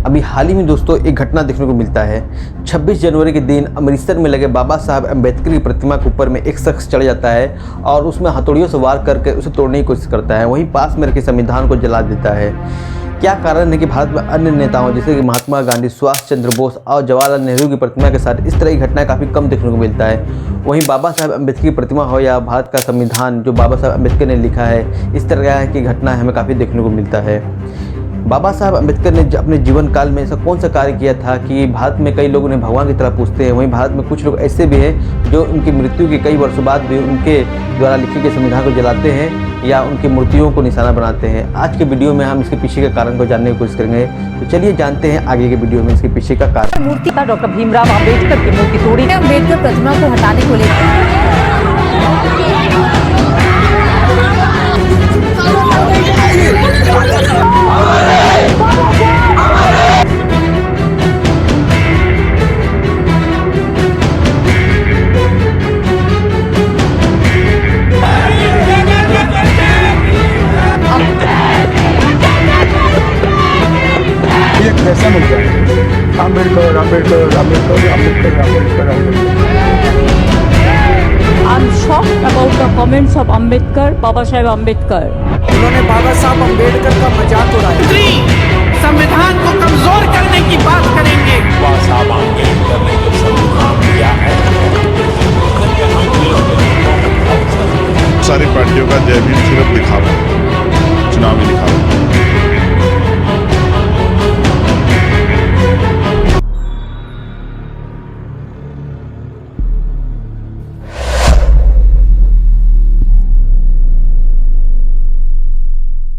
अभी हाल ही में दोस्तों एक घटना देखने को मिलता है। 26 जनवरी के दिन अमृतसर में लगे बाबा साहब अम्बेडकर की प्रतिमा के ऊपर में एक शख्स चढ़ जाता है और उसमें हथौड़ियों से वार करके उसे तोड़ने की कोशिश करता है। वहीं पास में रखे संविधान को जला देता है। क्या कारण है कि भारत में अन्य नेताओं जैसे कि महात्मा गांधी, सुभाष चंद्र बोस और जवाहरलाल नेहरू की प्रतिमा के साथ इस तरह की घटनाएं काफ़ी कम देखने को मिलता है। वहीं बाबा साहब अम्बेडकर की प्रतिमा हो या भारत का संविधान जो बाबा साहब अम्बेडकर ने लिखा है, इस तरह की घटना हमें काफ़ी देखने को मिलता है। बाबा साहब अम्बेडकर ने अपने जीवन काल में ऐसा कौन सा कार्य किया था कि भारत में कई लोग उन्हें भगवान की तरह पूछते हैं। वहीं भारत में कुछ लोग ऐसे भी हैं जो उनकी मृत्यु के कई वर्षों बाद भी उनके द्वारा लिखे गए संविधान को जलाते हैं या उनकी मूर्तियों को निशाना बनाते हैं। आज के वीडियो में हम इसके पीछे के कारण को जानने की कोशिश करेंगे। तो चलिए जानते हैं आगे के वीडियो में इसके पीछे का कारण। मूर्ति का डॉक्टर भीमराव अम्बेडकर की मूर्ति तोड़ी, अम्बेडकर प्रतिमा को हटाने को लेकर कैसा मिलता है Ambedkar Ambedkar Ambedkar Ambedkar Ambedkar Ambedkar. I'm shocked about the comments of Ambedkar, Baba Saheb Ambedkar. उन्होंने बाबा साहब अम्बेडकर का मजाक उड़ाया। संविधान को कमजोर करने की बात करेंगे। बाबा साहब अम्बेडकर ने जो संविधान दिया है, सारी पार्टियों का जय भीम सिर्फ दिखावा, चुनावी दिखावा।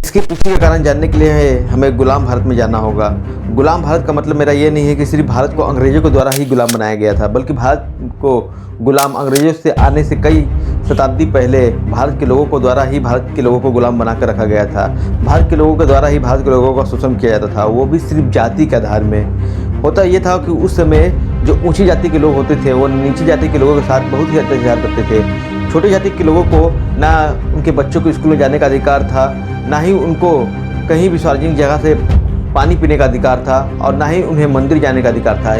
इसके पीछे का कारण जानने के लिए हमें गुलाम भारत में जाना होगा। गुलाम भारत का मतलब मेरा ये नहीं है कि सिर्फ भारत को अंग्रेजों के द्वारा ही गुलाम बनाया गया था, बल्कि भारत को गुलाम अंग्रेजों से आने से कई शताब्दी पहले भारत के लोगों को द्वारा ही भारत के लोगों को गुलाम बनाकर रखा गया था। भारत के लोगों के द्वारा ही भारत के लोगों का शोषण किया जाता था, वो भी सिर्फ जाति के आधार में। होता ये था कि उस समय जो ऊँची जाति के लोग होते थे वो नीची जाति के लोगों के साथ बहुत ही अत्याचार करते थे। छोटी जाति के लोगों को ना उनके बच्चों को स्कूल में जाने का अधिकार था, ना ही उनको कहीं भी सार्वजनिक जगह से पानी पीने का अधिकार था और ना ही उन्हें मंदिर जाने का अधिकार था।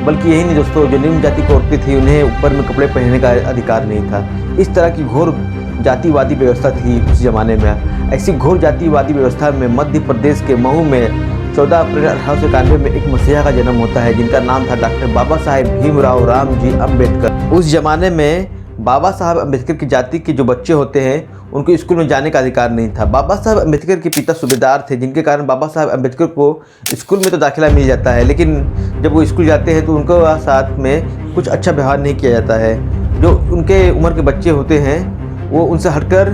बल्कि यही नहीं दोस्तों, जो निम्न जाति की औरतें थी उन्हें ऊपर में कपड़े पहनने का अधिकार नहीं था। इस तरह की घोर जातिवादी व्यवस्था थी उस ज़माने में। ऐसी घोर जातिवादी व्यवस्था में मध्य प्रदेश के महू में 14 अप्रैल 1891 में एक मसीहा का जन्म होता है जिनका नाम था डॉक्टर बाबा साहेब भीमराव रामजी अम्बेडकर। उस ज़माने में बाबा साहब अम्बेडकर की जाति के जो बच्चे होते हैं उनको स्कूल में जाने का अधिकार नहीं था। बाबा साहब अम्बेडकर के पिता सूबेदार थे, जिनके कारण बाबा साहब अम्बेडकर को स्कूल में तो दाखिला मिल जाता है, लेकिन जब वो स्कूल जाते हैं तो उनको साथ में कुछ अच्छा व्यवहार नहीं किया जाता है। जो उनके उम्र के बच्चे होते हैं वो उनसे हटकर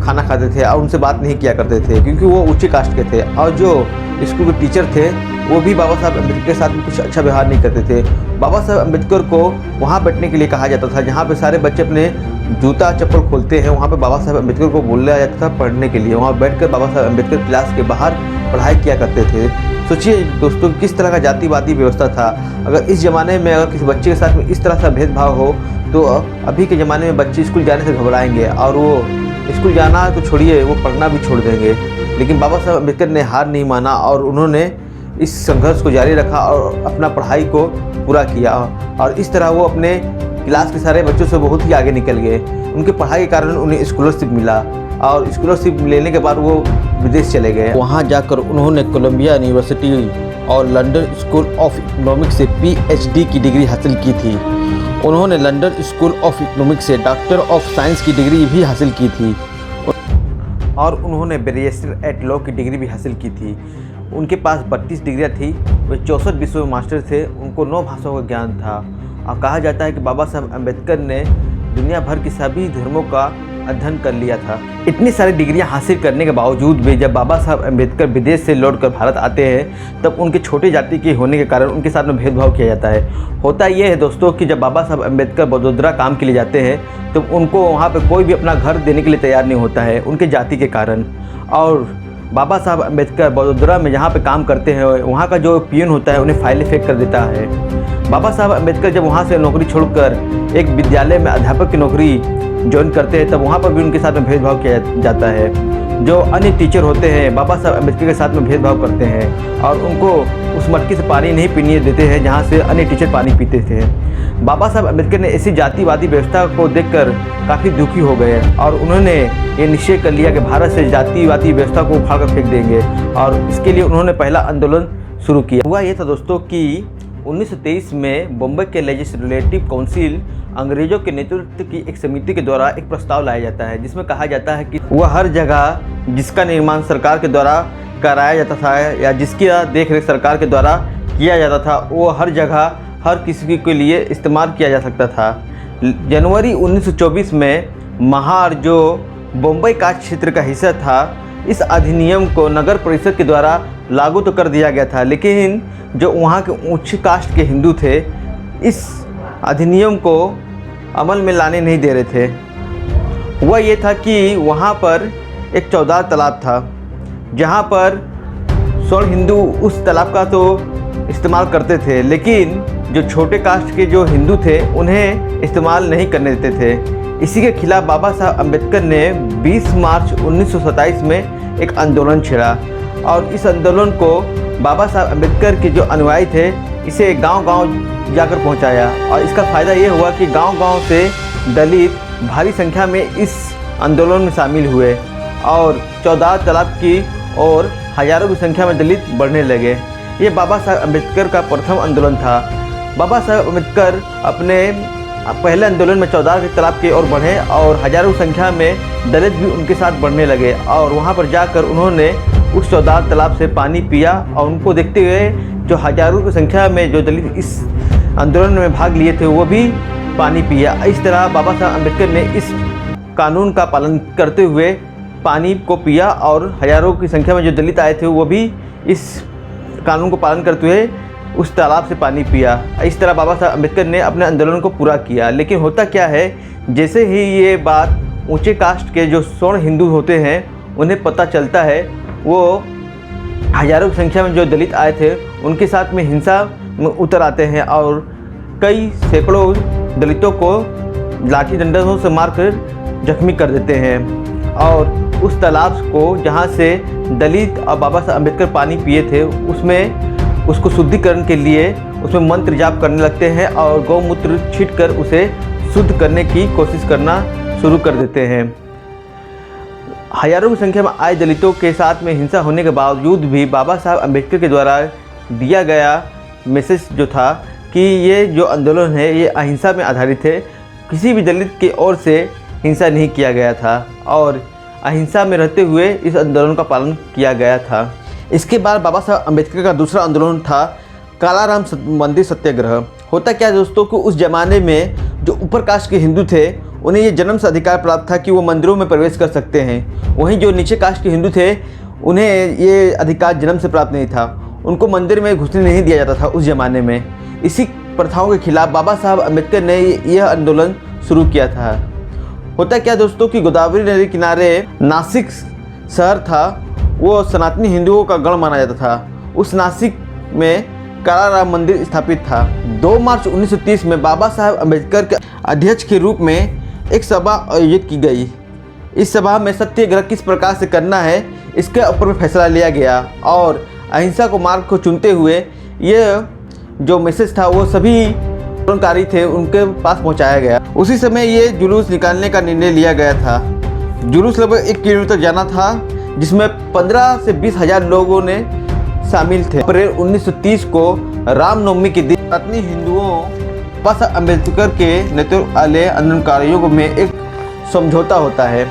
खाना खाते थे और उनसे बात नहीं किया करते थे क्योंकि वो ऊंचे कास्ट के थे। और जो स्कूल के टीचर थे वो भी बाबा साहब अम्बेडकर के साथ में कुछ अच्छा व्यवहार नहीं करते थे। बाबा साहब अम्बेडकर को वहाँ बैठने के लिए कहा जाता था जहाँ पे सारे बच्चे अपने जूता चप्पल खोलते हैं, वहाँ पे बाबा साहब अम्बेडकर को बोला जाता था पढ़ने के लिए। वहाँ बैठकर बाबा साहब अम्बेडकर क्लास के बाहर पढ़ाई किया करते थे। सोचिए दोस्तों किस तरह का जातिवादी व्यवस्था था। अगर इस ज़माने में अगर किसी बच्चे के साथ में इस तरह का भेदभाव हो तो अभी के ज़माने में बच्चे स्कूल जाने से घबराएंगे और वो स्कूल जाना तो छोड़िए, वो पढ़ना भी छोड़ देंगे। लेकिन बाबा साहब अम्बेडकर ने हार नहीं माना और उन्होंने इस संघर्ष को जारी रखा और अपना पढ़ाई को पूरा किया और इस तरह वो अपने क्लास के सारे बच्चों से बहुत ही आगे निकल गए। उनके पढ़ाई के कारण उन्हें स्कॉलरशिप मिला और स्कॉलरशिप लेने के बाद वो विदेश चले गए। वहाँ जाकर उन्होंने कोलंबिया यूनिवर्सिटी और लंदन स्कूल ऑफ इकोनॉमिक्स से PhD की डिग्री हासिल की थी। उन्होंने लंदन स्कूल ऑफ इकोनॉमिक्स से डॉक्टर ऑफ साइंस की डिग्री भी हासिल की थी और उन्होंने बैरिस्टर एट लॉ की डिग्री भी हासिल की थी। उनके पास 32 डिग्रियाँ थी, वे 64 विषयों में मास्टर थे, उनको 9 भाषाओं का ज्ञान था और कहा जाता है कि बाबा साहब अम्बेडकर ने दुनिया भर के सभी धर्मों का अध्ययन कर लिया था। इतनी सारी डिग्रियां हासिल करने के बावजूद भी जब बाबा साहब अम्बेडकर विदेश से लौटकर भारत आते हैं तब उनके छोटे जाति के होने के कारण उनके साथ में भेदभाव किया जाता है। होता यह है दोस्तों कि जब बाबा साहब अम्बेडकर बड़ौदा काम के लिए जाते हैं तो उनको वहाँ पर कोई भी अपना घर देने के लिए तैयार नहीं होता है उनके जाति के कारण। और बाबा साहब अम्बेडकर बड़ौदा में जहाँ पे काम करते हैं वहाँ का जो पियून होता है उन्हें फाइलें फेंक कर देता है। बाबा साहब अम्बेडकर जब वहाँ से नौकरी छोड़कर एक विद्यालय में अध्यापक की नौकरी ज्वाइन करते हैं तब वहाँ पर भी उनके साथ में भेदभाव किया जाता है। जो अन्य टीचर होते हैं बाबा साहब अम्बेडकर के साथ में भेदभाव करते हैं और उनको उस मटकी से पानी नहीं पीने देते हैं जहाँ से अन्य टीचर पानी पीते थे। बाबा साहब अम्बेडकर ने ऐसी जातिवादी व्यवस्था को देखकर काफ़ी दुखी हो गए और उन्होंने ये निश्चय कर लिया कि भारत से जातिवादी व्यवस्था को उखाड़ कर फेंक देंगे और इसके लिए उन्होंने पहला आंदोलन शुरू किया। हुआ ये था दोस्तों कि 1923 में बम्बई के लेजिस्लेटिव काउंसिल अंग्रेजों के नेतृत्व की एक समिति के द्वारा एक प्रस्ताव लाया जाता है जिसमें कहा जाता है कि वह हर जगह जिसका निर्माण सरकार के द्वारा कराया जाता था या जिसकी देख रेख सरकार के द्वारा किया जाता था वो हर जगह हर किसी के लिए इस्तेमाल किया जा सकता था। जनवरी 1924 में महार जो बम्बई का क्षेत्र का हिस्सा था इस अधिनियम को नगर परिषद के द्वारा लागू तो कर दिया गया था, लेकिन जो वहाँ के उच्च कास्ट के हिंदू थे इस अधिनियम को अमल में लाने नहीं दे रहे थे। वह ये था कि वहाँ पर एक चौदार तालाब था जहाँ पर स्वर्ण हिंदू उस तालाब का तो इस्तेमाल करते थे, लेकिन जो छोटे कास्ट के जो हिंदू थे उन्हें इस्तेमाल नहीं करने देते थे। इसी के खिलाफ बाबा साहब अम्बेडकर ने 20 मार्च 1927 में एक आंदोलन छेड़ा और इस आंदोलन को बाबा साहब अम्बेडकर के जो अनुयायी थे इसे गांव-गांव जाकर पहुंचाया और इसका फ़ायदा ये हुआ कि गांव-गांव से दलित भारी संख्या में इस आंदोलन में शामिल हुए और चौदार तालाब की और हज़ारों की संख्या में दलित बढ़ने लगे। ये बाबा साहब अम्बेडकर का प्रथम आंदोलन था। बाबा साहब अम्बेडकर अपने पहले आंदोलन में चौदार के तालाब की ओर बढ़े और हज़ारों संख्या में दलित भी उनके साथ बढ़ने लगे और वहाँ पर जाकर उन्होंने उस चौदार तालाब से पानी पिया और उनको देखते हुए जो हज़ारों की संख्या में जो दलित इस आंदोलन में भाग लिए थे वो भी पानी पिया। इस तरह बाबा साहब अम्बेडकर ने इस कानून का पालन करते हुए पानी को पिया और हज़ारों की संख्या में जो दलित आए थे वो भी इस कानून को पालन करते हुए उस तालाब से पानी पिया। इस तरह बाबा साहब अम्बेडकर ने अपने आंदोलन को पूरा किया। लेकिन होता क्या है, जैसे ही ये बात ऊंचे कास्ट के जो स्वर्ण हिंदू होते हैं उन्हें पता चलता है, वो हज़ारों की संख्या में जो दलित आए थे उनके साथ में हिंसा में उतर आते हैं और कई सैकड़ों दलितों को लाठी डंडों से मारकर जख्मी कर देते हैं और उस तालाब को जहाँ से दलित और बाबा साहब अम्बेडकर पानी पिए थे उसको शुद्धिकरण के लिए उसमें मंत्र जाप करने लगते हैं और गौमूत्र छींटकर उसे शुद्ध करने की कोशिश करना शुरू कर देते हैं। हज़ारों की संख्या में आए दलितों के साथ में हिंसा होने के बावजूद भी बाबा साहब अम्बेडकर के द्वारा दिया गया मैसेज जो था कि ये जो आंदोलन है ये अहिंसा में आधारित है, किसी भी दलित की ओर से हिंसा नहीं किया गया था और अहिंसा में रहते हुए इस आंदोलन का पालन किया गया था। इसके बाद बाबा साहब अम्बेडकर का दूसरा आंदोलन था कालाराम मंदिर सत्याग्रह। होता क्या दोस्तों कि उस ज़माने में जो ऊपर कास्ट के हिंदू थे उन्हें ये जन्म से अधिकार प्राप्त था कि वो मंदिरों में प्रवेश कर सकते हैं, वहीं जो नीचे कास्ट के हिंदू थे उन्हें ये अधिकार जन्म से प्राप्त नहीं था, उनको मंदिर में घुसने नहीं दिया जाता था उस ज़माने में। इसी प्रथाओं के खिलाफ बाबा साहब अम्बेडकर ने यह आंदोलन शुरू किया था। होता क्या दोस्तों कि गोदावरी नदी किनारे नासिक शहर था, वो सनातनी हिंदुओं का गढ़ माना जाता था। उस नासिक में कालाराम मंदिर स्थापित था। 2 मार्च 1930 में बाबा साहब अम्बेडकर के अध्यक्ष के रूप में एक सभा आयोजित की गई। इस सभा में सत्याग्रह किस प्रकार से करना है इसके ऊपर फैसला लिया गया और अहिंसा को मार्ग को चुनते हुए यह जो मैसेज था वो सभी आंदोलनकारी थे उनके पास पहुंचाया गया। उसी समय ये जुलूस निकालने का निर्णय लिया गया था। जुलूस लगभग 1 किलोमीटर जाना था जिसमें 15 से 20 हज़ार लोगों ने शामिल थे। अप्रैल 1930 को रामनवमी के दिन सनातनी हिंदुओं बाबा साहब अम्बेडकर के नेतृत्व वाले आंदोलनकारियों में एक समझौता होता है।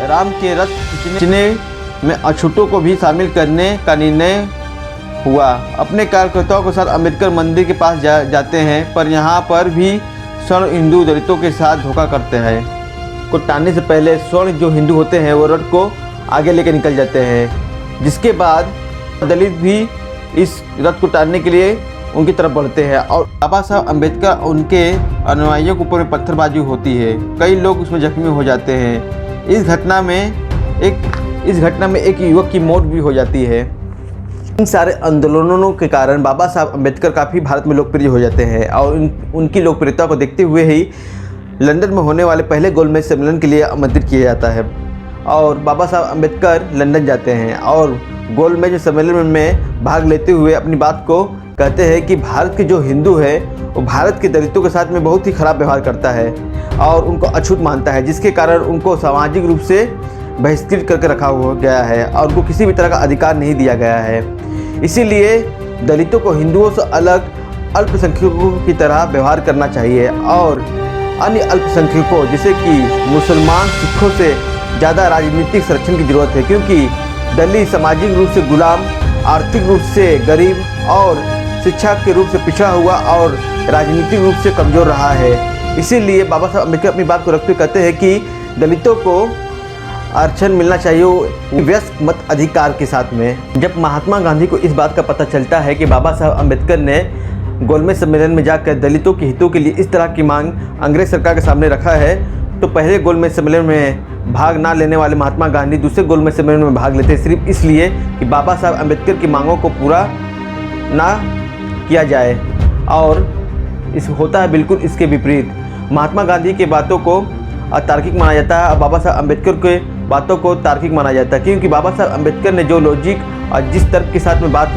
राम के रथ खींचने में अछूतों को भी शामिल करने का निर्णय हुआ। अपने कार्यकर्ताओं के साथ अम्बेडकर मंदिर के पास जाते हैं, पर यहाँ पर भी स्वर्ण हिंदू दलितों के साथ धोखा करते हैं। को टालने से पहले स्वर्ण जो हिंदू होते हैं वो रथ को आगे लेकर निकल जाते हैं, जिसके बाद दलित भी इस रथ को टालने के लिए उनकी तरफ बढ़ते हैं और बाबा साहब अम्बेडकर उनके अनुयायियों के ऊपर पत्थरबाजी होती है। कई लोग उसमें जख्मी हो जाते हैं। इस घटना में एक युवक की मौत भी हो जाती है। इन सारे आंदोलनों के कारण बाबा साहब अम्बेडकर काफ़ी भारत में लोकप्रिय हो जाते हैं और उनकी लोकप्रियता को देखते हुए ही लंदन में होने वाले पहले गोलमेज सम्मेलन के लिए आमंत्रित किया जाता है। और बाबा साहब अम्बेडकर लंदन जाते हैं और गोलमेज सम्मेलन में भाग लेते हुए अपनी बात को कहते हैं कि भारत के जो हिंदू है वो भारत के दलितों के साथ में बहुत ही ख़राब व्यवहार करता है और उनको अछूत मानता है, जिसके कारण उनको सामाजिक रूप से बहिष्कृत करके रखा हुआ गया है और उनको किसी भी तरह का अधिकार नहीं दिया गया है। इसीलिए दलितों को हिंदुओं से अलग अल्पसंख्यकों की तरह व्यवहार करना चाहिए और अन्य अल्पसंख्यकों जैसे कि मुसलमान सिखों से ज़्यादा राजनीतिक संरक्षण की ज़रूरत है, क्योंकि दलित सामाजिक रूप से गुलाम, आर्थिक रूप से गरीब और शिक्षा के रूप से पिछड़ा हुआ और राजनीतिक रूप से कमज़ोर रहा है। इसीलिए बाबा साहब अम्बेडकर अपनी बात को रखते हुए कहते हैं कि दलितों को आरक्षण मिलना चाहिए व्यस्क मत अधिकार के साथ में। जब महात्मा गांधी को इस बात का पता चलता है कि बाबा साहब अम्बेडकर ने गोलमेज सम्मेलन में जाकर दलितों के हितों के लिए इस तरह की मांग अंग्रेज सरकार के सामने रखा है, तो पहले गोलमेज सम्मेलन में भाग ना लेने वाले महात्मा गांधी दूसरे गोलमेज सम्मेलन में भाग लेते सिर्फ इसलिए कि बाबा साहब अम्बेडकर की मांगों को पूरा ना किया जाए। और इस होता है बिल्कुल इसके विपरीत। महात्मा गांधी की बातों को अतार्किक माना जाता है और बाबा साहब अम्बेडकर के बातों को तार्किक माना जाता है, क्योंकि बाबा साहब अम्बेडकर ने जो लॉजिक और जिस तर्क के साथ में बात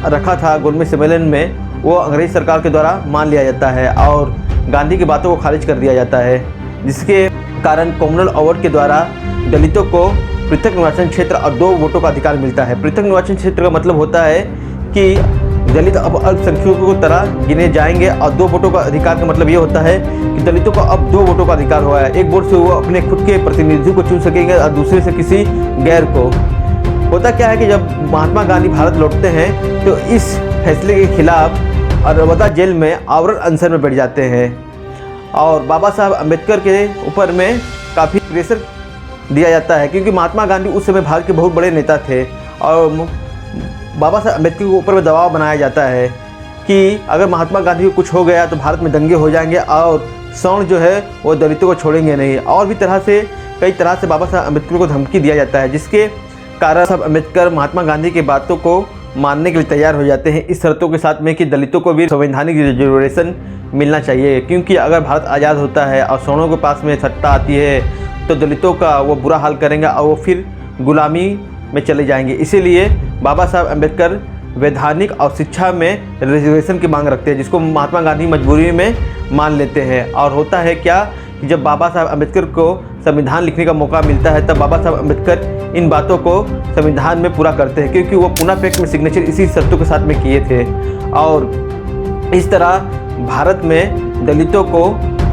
रखा था गोलमेज सम्मेलन में, वो अंग्रेज सरकार के द्वारा मान लिया जाता है और गांधी की बातों को खारिज कर दिया जाता है, जिसके कारण कॉमनवेल्थ अवार्ड के द्वारा दलितों को पृथक निर्वाचन क्षेत्र और 2 वोटों का अधिकार मिलता है। पृथक निर्वाचन क्षेत्र का मतलब होता है कि दलित अब अल्पसंख्यकों की तरह गिने जाएंगे और 2 वोटों का अधिकार का मतलब ये होता है कि दलितों को अब 2 वोटों का अधिकार हुआ है। एक वोट से वो अपने खुद के प्रतिनिधि को चुन सकेंगे और दूसरे से किसी गैर को। होता क्या है कि जब महात्मा गांधी भारत लौटते हैं तो इस फैसले के खिलाफ अरवदा जेल में आवरण अनशन में बैठ जाते हैं और बाबा साहब अम्बेडकर के ऊपर में काफ़ी प्रेशर दिया जाता है, क्योंकि महात्मा गांधी उस समय भारत के बहुत बड़े नेता थे और बाबा साहब अम्बेडकर के ऊपर में दबाव बनाया जाता है कि अगर महात्मा गांधी को कुछ हो गया तो भारत में दंगे हो जाएंगे और सवर्ण जो है वो दलितों को छोड़ेंगे नहीं। और भी कई तरह से बाबा साहब अम्बेडकर को धमकी दिया जाता है, जिसके कारण साहब अम्बेडकर महात्मा गांधी की बातों को मानने के लिए तैयार हो जाते हैं इस शर्तों के साथ में कि दलितों को भी संवैधानिक रिजर्वेशन मिलना चाहिए, क्योंकि अगर भारत आज़ाद होता है और सवर्णों के पास में सत्ता आती है तो दलितों का वो बुरा हाल करेंगे और वो फिर गुलामी में चले जाएंगे। इसीलिए बाबा साहब अम्बेडकर वैधानिक और शिक्षा में रिजर्वेशन की मांग रखते हैं, जिसको महात्मा गांधी मजबूरी में मान लेते हैं। और होता है क्या कि जब बाबा साहब अम्बेडकर को संविधान लिखने का मौका मिलता है तब बाबा साहब अम्बेडकर इन बातों को संविधान में पूरा करते हैं, क्योंकि वो पुणे पैक्ट में सिग्नेचर इसी शर्तों के साथ में किए थे। और इस तरह भारत में दलितों को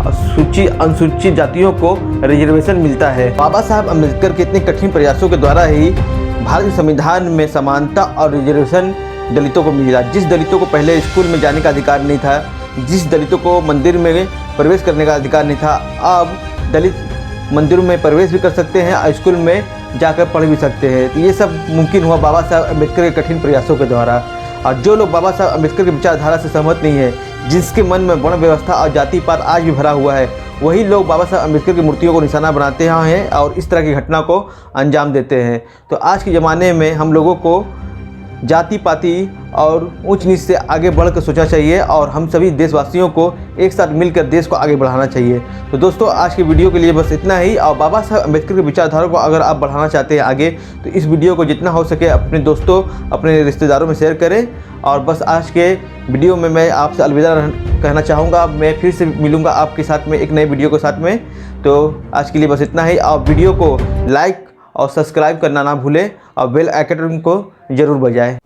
अनुसूचित जातियों को रिजर्वेशन मिलता है। बाबा साहब अम्बेडकर के इतने कठिन प्रयासों के द्वारा ही भारतीय संविधान में समानता और रिजर्वेशन दलितों को मिला। जिस दलितों को पहले स्कूल में जाने का अधिकार नहीं था, जिस दलितों को मंदिर में प्रवेश करने का अधिकार नहीं था, अब दलित मंदिरों में प्रवेश भी कर सकते हैं और स्कूल में जाकर पढ़ भी सकते हैं। तो ये सब मुमकिन हुआ बाबा साहब अम्बेडकर के कठिन प्रयासों के द्वारा। और जो लोग बाबा साहब अम्बेडकर की विचारधारा से सहमत नहीं है, जिसके मन में वर्ण व्यवस्था और जाति पात आज भी भरा हुआ है, वही लोग बाबा साहब अम्बेडकर की मूर्तियों को निशाना बनाते हैं और इस तरह की घटना को अंजाम देते हैं। तो आज के ज़माने में हम लोगों को जाति पाति और ऊंच नीच से आगे बढ़ कर सोचना चाहिए और हम सभी देशवासियों को एक साथ मिलकर देश को आगे बढ़ाना चाहिए। तो दोस्तों, आज की वीडियो के लिए बस इतना ही। और बाबा साहब अम्बेडकर की विचारधारा को अगर आप बढ़ाना चाहते हैं आगे, तो इस वीडियो को जितना हो सके अपने दोस्तों, अपने रिश्तेदारों में शेयर करें। और बस आज के वीडियो में मैं आपसे अलविदा कहना चाहूँगा। मैं फिर से मिलूँगा आपके साथ में एक नए वीडियो के साथ में। तो आज के लिए बस इतना ही। आप वीडियो को लाइक और सब्सक्राइब करना ना भूलें और बेल आइकन को ज़रूर बजाएं।